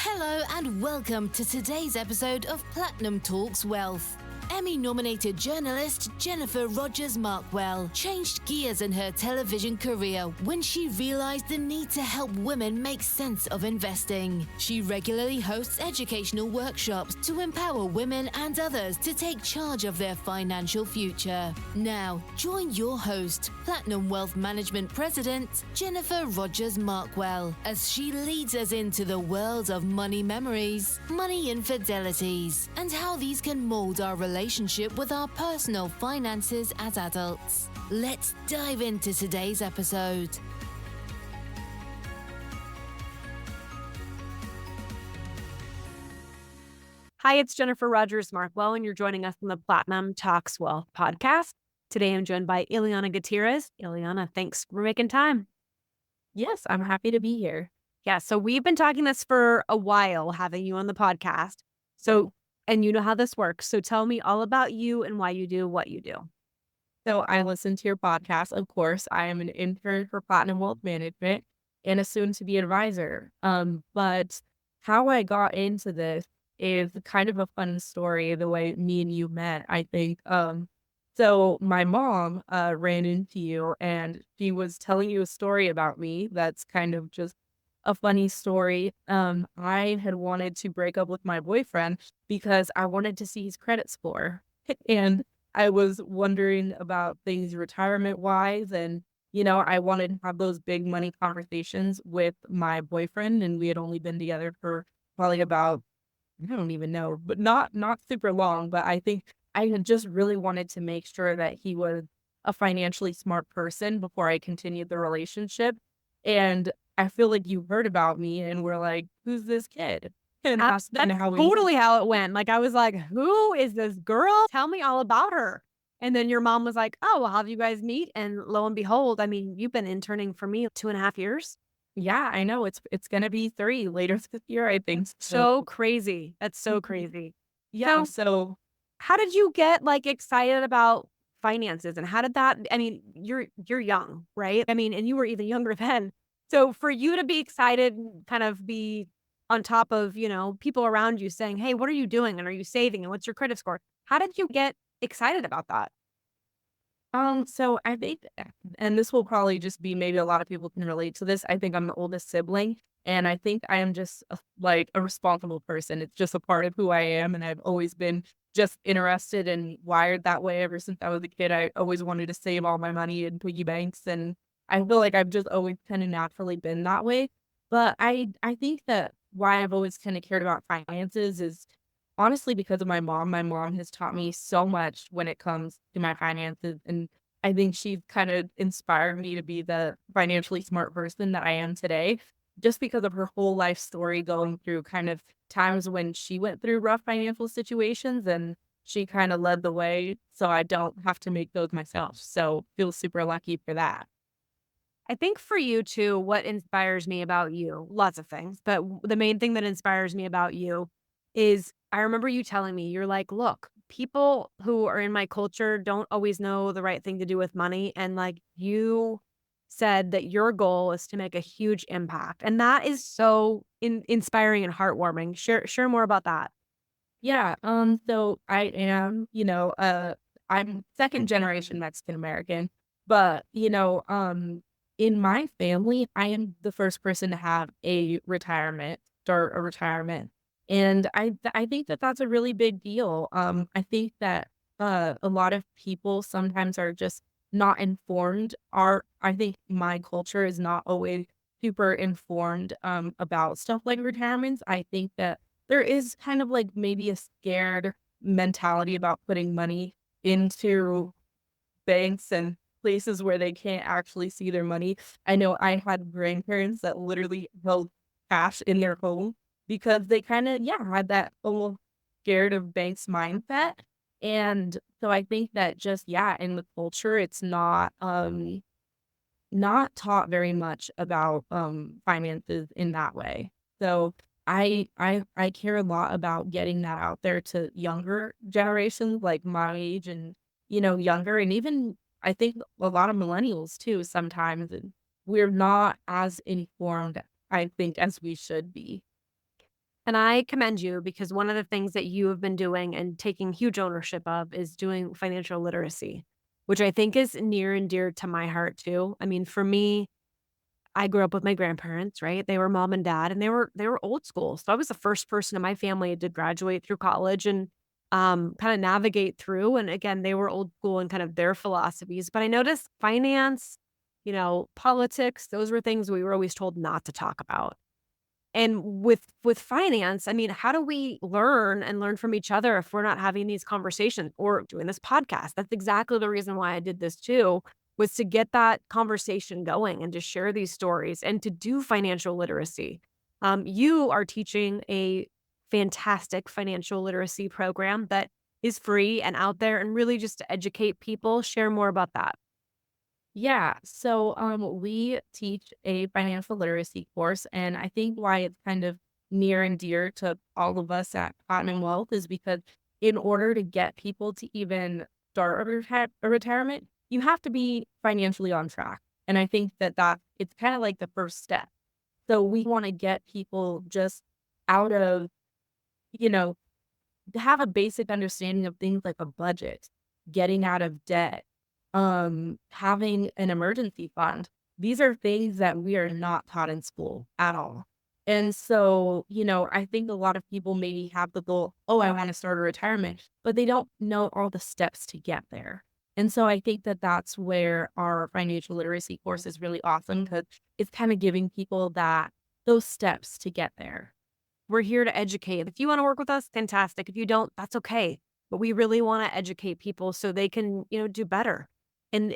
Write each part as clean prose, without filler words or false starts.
Hello and welcome to today's episode of Platinum Talks Wealth. Emmy-nominated journalist Jennifer Rogers Markwell changed gears in her television career when she realized the need to help women make sense of investing. She regularly hosts educational workshops to empower women and others to take charge of their financial future. Now, join your host, Platinum Wealth Management President Jennifer Rogers Markwell, as she leads us into the world of money memories, money infidelities, and how these can mold our relationship with our personal finances as adults. Let's dive into today's episode. Hi, it's Jennifer Rogers Markwell, and you're joining us on the Platinum Talks Wealth podcast. Today, I'm joined by Ilyana Gutierrez. Ilyana, thanks for making time. Yes, I'm happy to be here. Yeah, so we've been talking this for a while, having you on the podcast. And you know how this works. So tell me all about you and why you do what you do. So I listen to your podcast. Of course, I am an intern for Platinum Wealth Management and a soon-to-be advisor. But how I got into this is kind of a fun story, the way me and you met, I think. So my mom ran into you and she was telling you a story about me that's kind of just a funny story. I had wanted to break up with my boyfriend because I wanted to see his credit score. And I was wondering about things retirement wise. And, I wanted to have those big money conversations with my boyfriend. And we had only been together for probably about, I don't even know, but not super long. But I think I had just really wanted to make sure that he was a financially smart person before I continued the relationship. And I feel like you heard about me and were like, who's this kid? And That's totally how it went. Like, I was like, who is this girl? Tell me all about her. And then your mom was like, oh, well, how do you guys meet? And lo and behold, I mean, you've been interning for me 2.5 years. Yeah, I know. It's going to be 3 later this year, I think. So crazy. That's so crazy. Yeah. So how did you get excited about finances, and how did that, I mean, you're young, right? I mean, and you were even younger then. So for you to be excited and kind of be on top of, people around you saying, hey, what are you doing? And are you saving? And what's your credit score? How did you get excited about that? So I think, and this will probably just be maybe a lot of people can relate to this. I think I'm the oldest sibling, and I think I am just a responsible person. It's just a part of who I am, and I've always been just interested and wired that way ever since I was a kid. I always wanted to save all my money in piggy banks, and I feel like I've just always kind of naturally been that way. But I think that why I've always kind of cared about finances is honestly because of my mom. My mom has taught me so much when it comes to my finances, and I think she's kind of inspired me to be the financially smart person that I am today, just because of her whole life story going through kind of times when she went through rough financial situations, and she kind of led the way so I don't have to make those myself. So feel super lucky for that. I think for you too, what inspires me about you, lots of things, but the main thing that inspires me about you is I remember you telling me, you're like, look, people who are in my culture don't always know the right thing to do with money. And you said that your goal is to make a huge impact. And that is so inspiring and heartwarming. Share more about that. Yeah, so I am, I'm second generation Mexican American, but in my family, I am the first person to have start a retirement. And I think that that's a really big deal. I think that a lot of people sometimes are just not informed. I think my culture is not always super informed about stuff like retirements. I think that there is kind of like maybe a scared mentality about putting money into banks and places where they can't actually see their money. I know I had grandparents that literally held cash in their home because they kind of, had that little scared of banks mindset. And so I think that just, in the culture, it's not taught very much about finances in that way. So I care a lot about getting that out there to younger generations like my age and younger, and even I think a lot of millennials too sometimes, and we're not as informed, I think, as we should be. And I commend you because one of the things that you have been doing and taking huge ownership of is doing financial literacy, which I think is near and dear to my heart too. I mean, for me, I grew up with my grandparents, right? They were mom and dad and they were old school. So I was the first person in my family to graduate through college and kind of navigate through. And again, they were old school and kind of their philosophies. But I noticed finance, politics, those were things we were always told not to talk about. And with finance, I mean, how do we learn from each other if we're not having these conversations or doing this podcast? That's exactly the reason why I did this too, was to get that conversation going and to share these stories and to do financial literacy. You are teaching a fantastic financial literacy program that is free and out there and really just to educate people. Share more about that. Yeah, so we teach a financial literacy course, and I think why it's kind of near and dear to all of us at Platinum Wealth is because in order to get people to even start a retirement, you have to be financially on track. And I think that it's kind of like the first step. So we want to get people just out of, you know, to have a basic understanding of things like a budget, getting out of debt, having an emergency fund. These are things that we are not taught in school at all. And so, I think a lot of people maybe have the goal, oh, I want to start a retirement, but they don't know all the steps to get there. And so I think that that's where our financial literacy course is really awesome because it's kind of giving people those steps to get there. We're here to educate. If you want to work with us, fantastic. If you don't, that's okay. But we really want to educate people so they can, do better. And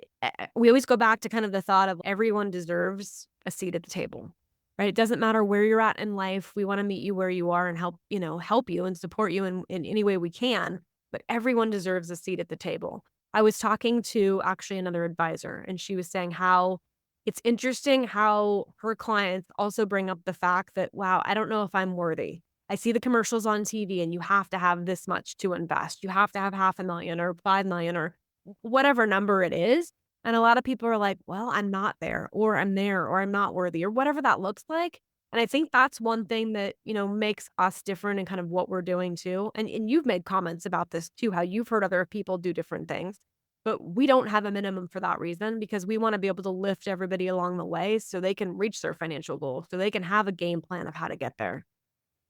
we always go back to kind of the thought of everyone deserves a seat at the table, right? It doesn't matter where you're at in life. We want to meet you where you are and help you and support you in any way we can. But everyone deserves a seat at the table. I was talking to actually another advisor, and she was saying how it's interesting how her clients also bring up the fact that, wow, I don't know if I'm worthy. I see the commercials on TV and you have to have this much to invest. You have to have 500,000 or 5 million or whatever number it is. And a lot of people are like, well, I'm not there, or I'm there, or I'm not worthy, or whatever that looks like. And I think that's one thing that, makes us different in kind of what we're doing too. And you've made comments about this too, how you've heard other people do different things. But we don't have a minimum for that reason because we want to be able to lift everybody along the way so they can reach their financial goals, so they can have a game plan of how to get there.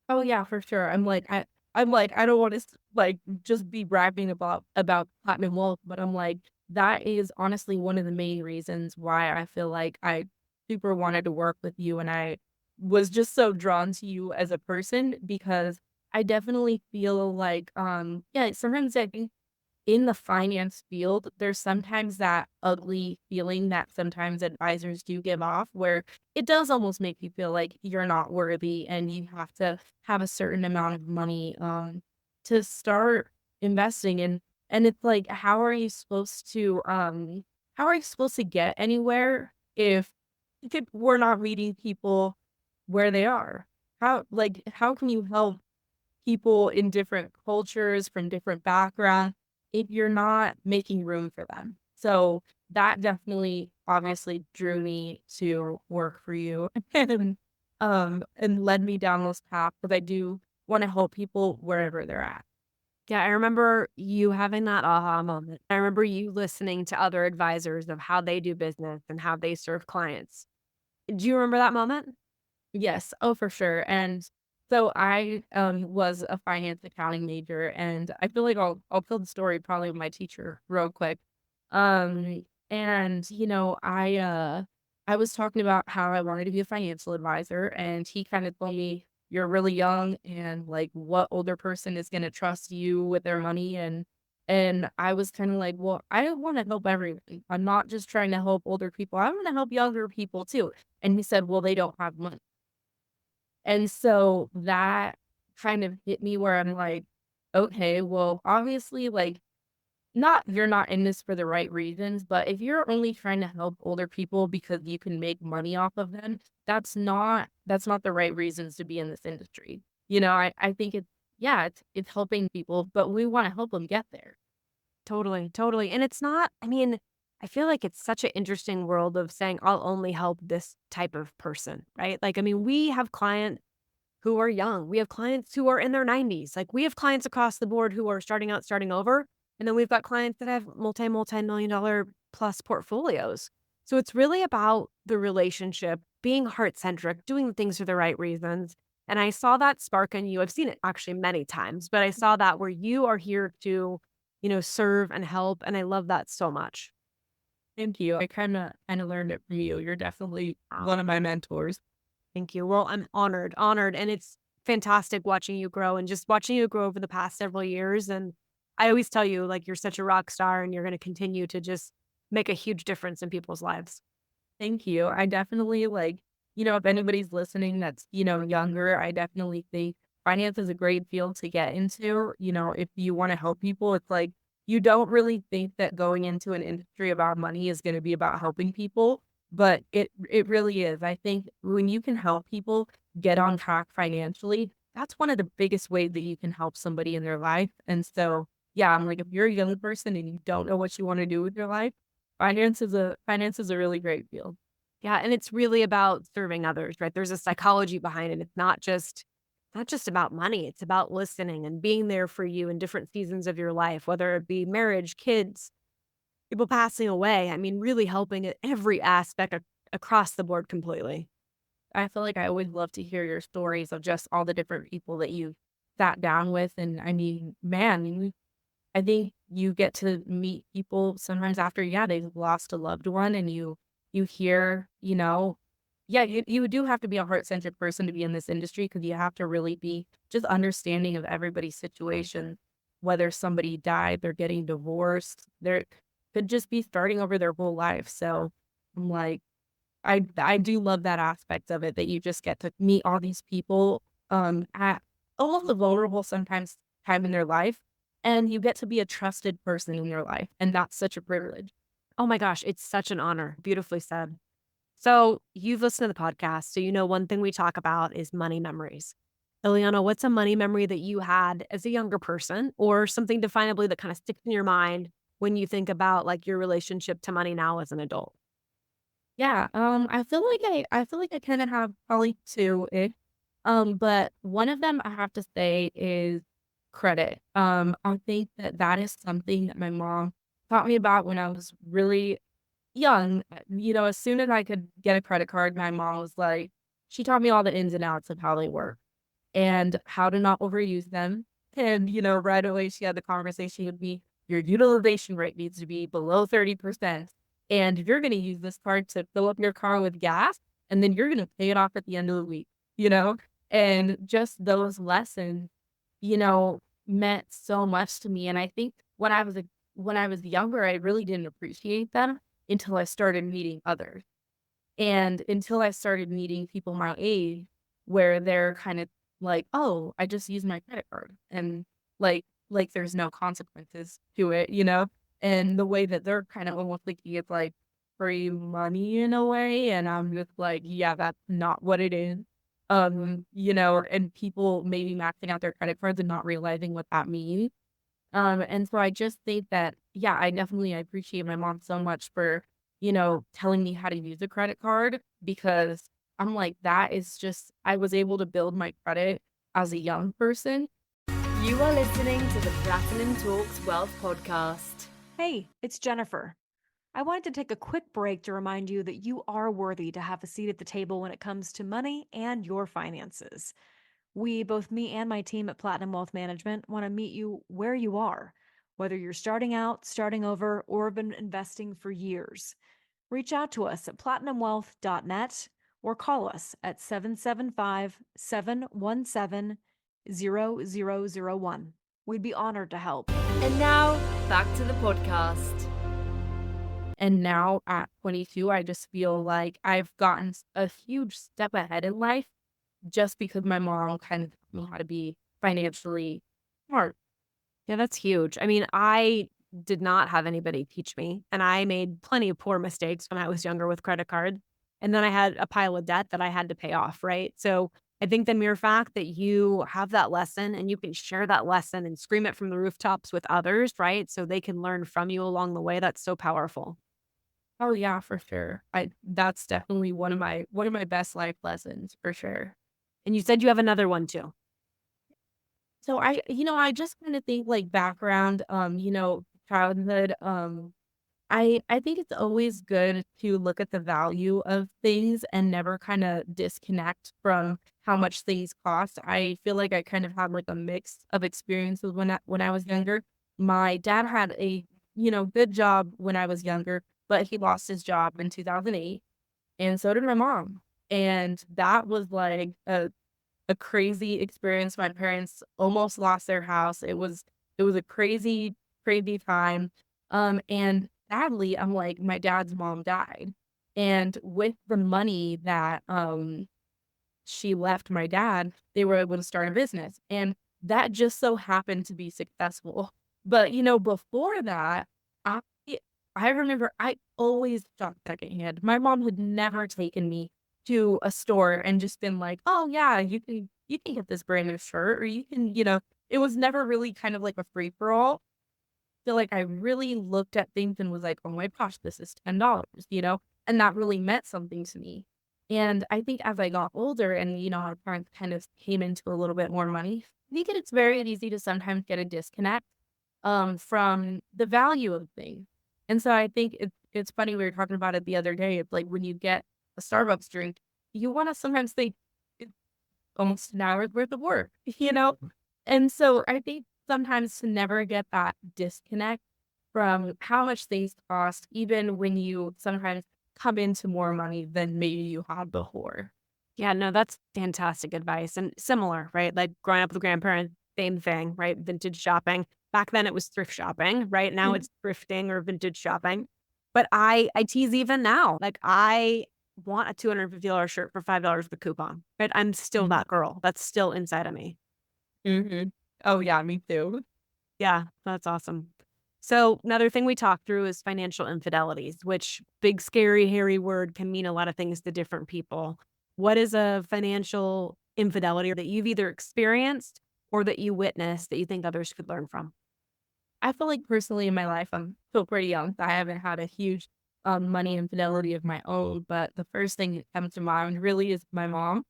Oh yeah, for sure. I'm like, I don't want to like just be bragging about platinum wealth, but I'm like, that is honestly one of the main reasons why I feel like I super wanted to work with you, and I was just so drawn to you as a person because I definitely feel like yeah, sometimes I think in the finance field, there's sometimes that ugly feeling that sometimes advisors do give off where it does almost make you feel like you're not worthy and you have to have a certain amount of money to start investing in. And it's like, how are you supposed to get anywhere if we're not meeting people where they are? How can you help people in different cultures from different backgrounds if you're not making room for them? So that definitely obviously drew me to work for you and led me down this path because I do want to help people wherever they're at. Yeah, I remember you having that aha moment. I remember you listening to other advisors of how they do business and how they serve clients. Do you remember that moment? Yes, oh for sure. And so I was a finance accounting major, and I feel like I'll tell the story probably of my teacher real quick. And I was talking about how I wanted to be a financial advisor, and he kind of told me, "You're really young, and like, what older person is going to trust you with their money?" And I was kind of like, "Well, I want to help everyone. I'm not just trying to help older people. I want to help younger people too." And he said, "Well, they don't have money." And so that kind of hit me where I'm like, okay, well, obviously, like, not you're not in this for the right reasons, but if you're only trying to help older people because you can make money off of them, that's not the right reasons to be in this industry. I think it's helping people, but we want to help them get there. Totally, totally. And it's not, I mean, I feel like it's such an interesting world of saying, I'll only help this type of person, right? Like, I mean, we have clients who are young. We have clients who are in their 90s. Like we have clients across the board who are starting out, starting over. And then we've got clients that have multi-million dollar plus portfolios. So it's really about the relationship, being heart-centric, doing things for the right reasons. And I saw that spark in you. I've seen it actually many times, but I saw that where you are here to, serve and help. And I love that so much. Thank you. I kind of learned it from you. You're definitely one of my mentors. Thank you. Well, I'm honored. And it's fantastic watching you grow and just watching you grow over the past several years. And I always tell you, like, you're such a rock star and you're going to continue to just make a huge difference in people's lives. Thank you. I definitely if anybody's listening that's, younger, I definitely think finance is a great field to get into. If you want to help people, it's like you don't really think that going into an industry about money is going to be about helping people, but it really is. I think when you can help people get on track financially, that's one of the biggest ways that you can help somebody in their life. And so, yeah, I'm like, if you're a young person and you don't know what you want to do with your life, finance is a really great field. Yeah, and it's really about serving others, right? There's a psychology behind it. It's not just about money. It's about listening and being there for you in different seasons of your life, whether it be marriage, kids, people passing away. I mean, really helping at every aspect across the board completely. I feel like I always love to hear your stories of just all the different people that you've sat down with. And I mean, man, I think you get to meet people sometimes after, yeah, they've lost a loved one and you hear, yeah, you do have to be a heart-centered person to be in this industry because you have to really be just understanding of everybody's situation, whether somebody died, they're getting divorced, they could just be starting over their whole life. So I'm like, I do love that aspect of it that you just get to meet all these people at almost a vulnerable sometimes time in their life, and you get to be a trusted person in your life, and that's such a privilege. Oh my gosh, it's such an honor. Beautifully said. So you've listened to the podcast, so you know one thing we talk about is money memories. Ilyana, what's a money memory that you had as a younger person or something definably that kind of sticks in your mind when you think about like your relationship to money now as an adult? Yeah, I feel like I kind of have probably two ish. But one of them I have to say is credit. I think that is something that my mom taught me about when I was really young. As soon as I could get a credit card, my mom was like, she taught me all the ins and outs of how they work and how to not overuse them. And, right away she had the conversation with me, your utilization rate needs to be below 30%. And you're going to use this card to fill up your car with gas, and then you're going to pay it off at the end of the week, you know? And just those lessons, meant so much to me. And I think when I was younger, I really didn't appreciate them until I started meeting others. And until I started meeting people my age where they're kind of like, "Oh, I just use my credit card." And like there's no consequences to it. And the way that they're kind of almost thinking it's like free money in a way. And I'm just like, yeah, that's not what it is. And people maybe maxing out their credit cards and not realizing what that means. And so I just think that, yeah, I appreciate my mom so much for, telling me how to use a credit card because I'm like, that is just, I was able to build my credit as a young person. You are listening to the Platinum Talks Wealth podcast. Hey, it's Jennifer. I wanted to take a quick break to remind you that you are worthy to have a seat at the table when it comes to money and your finances. Both me and my team at Platinum Wealth Management, want to meet you where you are, whether you're starting out, starting over, or have been investing for years. Reach out to us at platinumwealth.net or call us at 775-717-0001. We'd be honored to help. And now, back to the podcast. And now at 22, I just feel like I've gotten a huge step ahead in life just because my mom kind of taught me how to be financially smart. Yeah, that's huge. I mean, I did not have anybody teach me, and I made plenty of poor mistakes when I was younger with credit cards. And then I had a pile of debt that I had to pay off, right? So I think the mere fact that you have that lesson and you can share that lesson and scream it from the rooftops with others, right? So they can learn from you along the way, that's so powerful. Oh yeah, for sure. That's definitely one of my best life lessons for sure. And you said you have another one too. So I just kind of think like background, childhood, I think it's always good to look at the value of things and never kind of disconnect from how much things cost. I feel like I kind of had like a mix of experiences when I was younger. My dad had a, good job when I was younger, but he lost his job in 2008, and so did my mom. And that was like a crazy experience. My parents almost lost their house. It was a crazy, crazy time. And sadly, I'm like, my dad's mom died. And with the money that she left my dad, they were able to start a business. And that just so happened to be successful. But before that, I I remember I always shopped secondhand. My mom had never taken me to a store and just been like, "Oh yeah, you can get this brand new shirt," or you can, it was never really kind of like a free for all. Feel like I really looked at things and was like, "Oh my gosh, this is $10," and that really meant something to me. And I think as I got older and, our parents kind of came into a little bit more money, I think it's very easy to sometimes get a disconnect from the value of things. And so I think it's funny, we were talking about it the other day. It's like when you get a Starbucks drink, you want to sometimes think it's almost an hour's worth of work, you know? And so I think sometimes to never get that disconnect from how much things cost, even when you sometimes come into more money than maybe you had before. Yeah, no, that's fantastic advice and similar, right? Like growing up with grandparents, same thing, right? Vintage shopping. Back then it was thrift shopping, right? Now Mhm. it's thrifting or vintage shopping. But I tease even now. Like I want a $250 shirt for $5 with a coupon, right? I'm still Mhm. that girl. That's still inside of me. Mhm. Oh, yeah, me too. Yeah, that's awesome. So another thing we talked through is financial infidelities, which big, scary, hairy word can mean a lot of things to different people. What is a financial infidelity that you've either experienced or that you witnessed that you think others could learn from? I feel like personally in my life, I'm still pretty young, so I haven't had a huge money infidelity of my own. But the first thing that comes to mind really is my mom.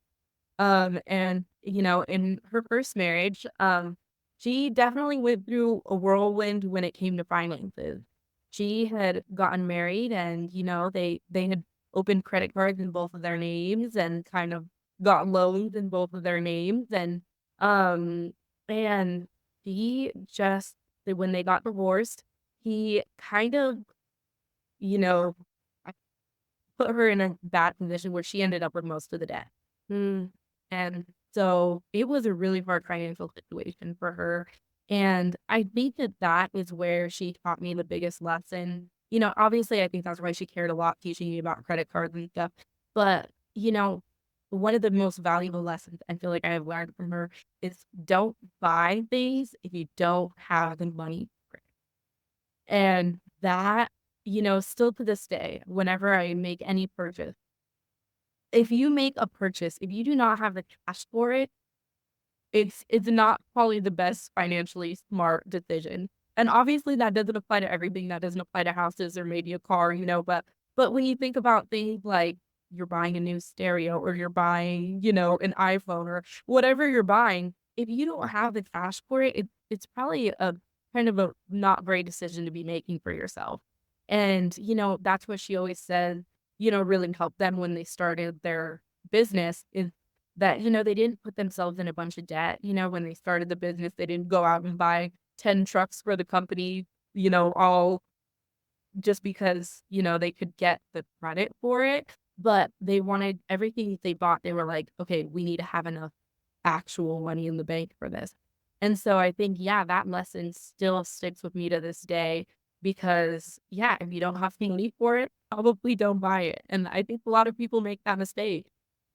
And in her first marriage, she definitely went through a whirlwind when it came to finances. She had gotten married, and they had opened credit cards in both of their names and kind of got loans in both of their names, um and she just when they got divorced, he kind of you know put her in a bad position where she ended up with most of the debt. Mm, And so it was a really hard financial situation for her. And I think that that is where she taught me the biggest lesson. Obviously, I think that's why she cared a lot teaching me about credit cards and stuff. But, one of the most valuable lessons I feel like I have learned from her is don't buy things if you don't have the money for it. And that, still to this day, whenever I make any purchase, if you make a purchase, if you do not have the cash for it, it's not probably the best financially smart decision. And obviously that doesn't apply to everything. That doesn't apply to houses or maybe a car, but when you think about things like you're buying a new stereo or you're buying, an iPhone or whatever you're buying, if you don't have the cash for it, it's probably a kind of a not great decision to be making for yourself. And, that's what she always said, really helped them when they started their business is that, they didn't put themselves in a bunch of debt. When they started the business, they didn't go out and buy 10 trucks for the company, all just because, they could get the credit for it. But they wanted everything they bought. They were like, okay, we need to have enough actual money in the bank for this. And so I think, yeah, that lesson still sticks with me to this day because, yeah, if you don't have the money for it, probably don't buy it. And I think a lot of people make that mistake.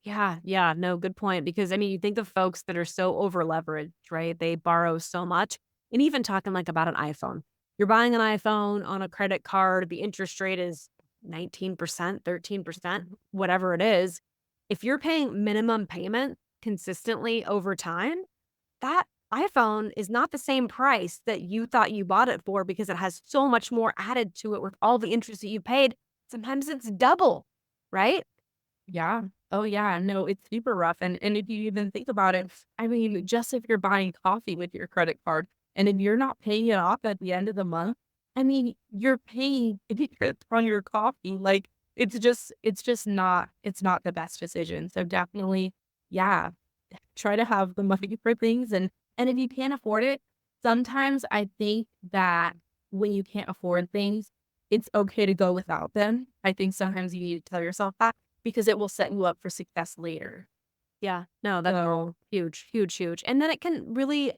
yeah, yeah, no, good point. Because I mean, you think of folks that are so over leveraged, right? They borrow so much. And even talking like about an iPhone, you're buying an iPhone on a credit card, the interest rate is 19%, 13%, whatever it is. If you're paying minimum payment consistently over time, that iPhone is not the same price that you thought you bought it for because it has so much more added to it with all the interest that you paid. Sometimes it's double, right? Yeah. Oh, yeah. No, it's super rough. And if you even think about it, I mean, just if you're buying coffee with your credit card and if you're not paying it off at the end of the month, I mean, you're paying interest on your coffee. Like it's not the best decision. So definitely, yeah, try to have the money for things. And if you can't afford it, sometimes I think that when you can't afford things, it's okay to go without them. I think sometimes you need to tell yourself that because it will set you up for success later. Yeah, no, that's So, huge, huge, huge. And then it can really,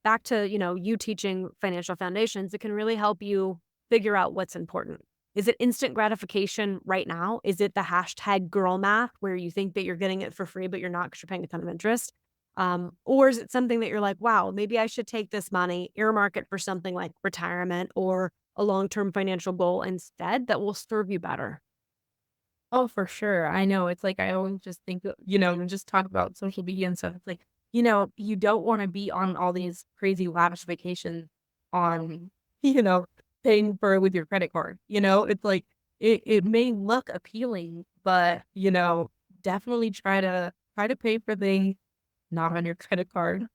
back to, you teaching financial foundations, it can really help you figure out what's important. Is it instant gratification right now? Is it the hashtag girl math where you think that you're getting it for free, but you're not because you're paying a ton of interest? Or is it something that you're like, wow, maybe I should take this money, earmark it for something like retirement or a long-term financial goal instead that will serve you better? oh, for sure. I know. It's like I always just think, and just talk about social media and stuff. It's like, you don't want to be on all these crazy lavish vacations on, you know, paying for it with your credit card. It's like it may look appealing, but definitely try to pay for things not on your credit card.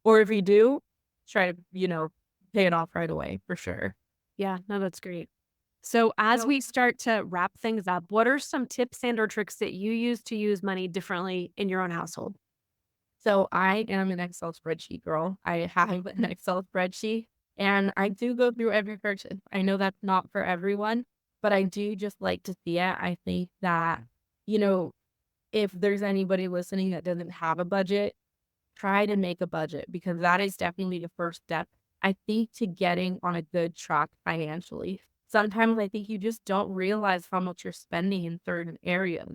Or if you do, try to, pay it off right away for sure. Yeah, no, that's great. So as we start to wrap things up, what are some tips and or tricks that you use to use money differently in your own household? So I am an Excel spreadsheet girl. I have an Excel spreadsheet and I do go through every purchase. I know that's not for everyone, but I do just like to see it. I think that, you know, if there's anybody listening that doesn't have a budget, try to make a budget because that is definitely the first step, I think, to getting on a good track financially. Sometimes I think you just don't realize how much you're spending in certain areas.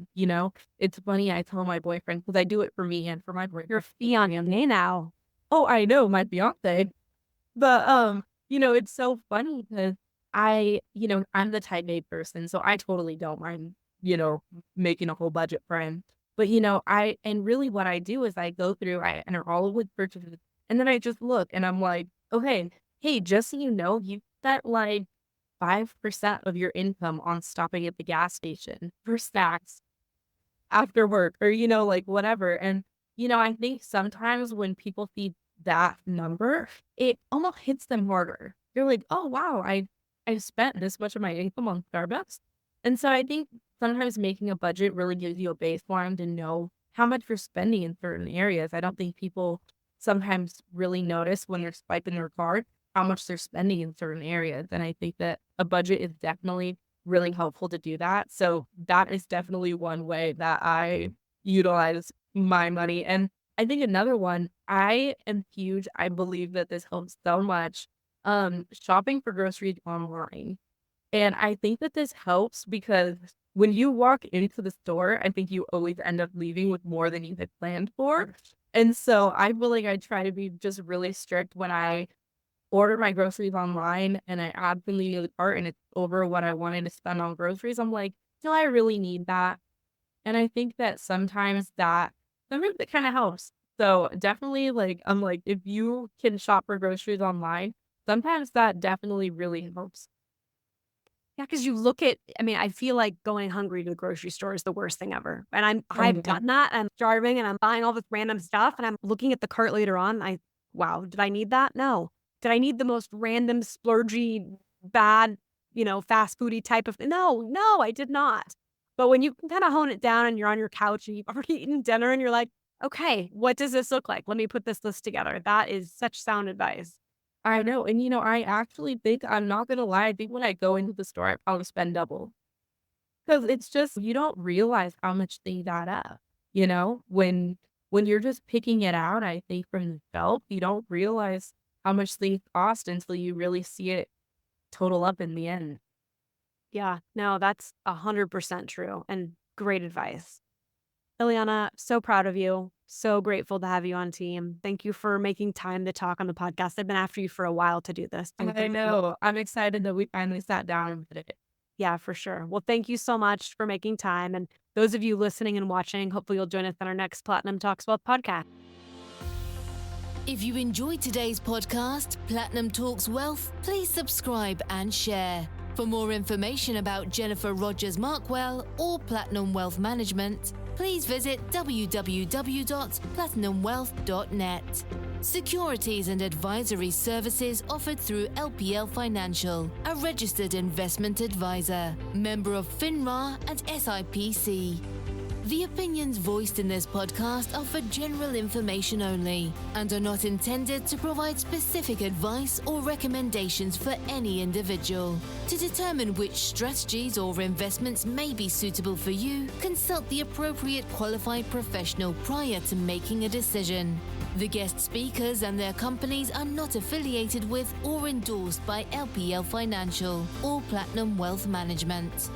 It's funny, I tell my boyfriend, because I do it for me and for my boyfriend. Your fiance now. Oh, I know, my fiance. But, it's so funny because I'm the type A person, so I totally don't mind, making a whole budget for him. But, and really what I do is I go through, I enter all of the purchases, and then I just look and I'm like, okay, hey, just so you know, you spent like 5% of your income on stopping at the gas station for snacks after work or, like whatever. And, I think sometimes when people see that number, it almost hits them harder. You're like, oh, wow, I spent this much of my income on Starbucks. And so I think sometimes making a budget really gives you a baseline to know how much you're spending in certain areas. I don't think people sometimes really notice when they're swiping their card how much they're spending in certain areas. And I think that a budget is definitely really helpful to do that. So that is definitely one way that I utilize my money. And I think another one, I am huge. I believe that this helps so much. Shopping for groceries online. And I think that this helps because when you walk into the store, I think you always end up leaving with more than you had planned for. And so I feel like I try to be just really strict when I order my groceries online and I add something to the cart and it's over what I wanted to spend on groceries. I'm like, do I really need that? And I think that sometimes that kind of helps. So definitely like, I'm like, if you can shop for groceries online, sometimes that definitely really helps. Yeah, because I feel like going hungry to the grocery store is the worst thing ever. And Oh, I've yeah. done that. I'm starving and I'm buying all this random stuff and I'm looking at the cart later on. Wow, did I need that? No. Did I need the most random, splurgy, bad, fast foody type of no, I did not. But when you can kind of hone it down and you're on your couch and you've already eaten dinner and you're like, okay, what does this look like? Let me put this list together. That is such sound advice. I know. And I actually think, I'm not gonna lie, I think when I go into the store, I probably spend double. Because it's just you don't realize how much things add up, when you're just picking it out, I think from the shelf, you don't realize how much things cost until you really see it total up in the end. Yeah, no, that's 100% true and great advice. Ilyana, so proud of you. So grateful to have you on team. Thank you for making time to talk on the podcast. I've been after you for a while to do this. So I know. I'm excited that we finally sat down and did it. yeah, for sure. Well, thank you so much for making time. And those of you listening and watching, hopefully you'll join us on our next Platinum Talks Wealth podcast. If you enjoyed today's podcast, Platinum Talks Wealth, please subscribe and share. For more information about Jennifer Rogers Markwell or Platinum Wealth Management, please visit www.platinumwealth.net. Securities and advisory services offered through LPL Financial, a registered investment advisor, member of FINRA and SIPC. The opinions voiced in this podcast are for general information only and are not intended to provide specific advice or recommendations for any individual. To determine which strategies or investments may be suitable for you, consult the appropriate qualified professional prior to making a decision. The guest speakers and their companies are not affiliated with or endorsed by LPL Financial or Platinum Wealth Management.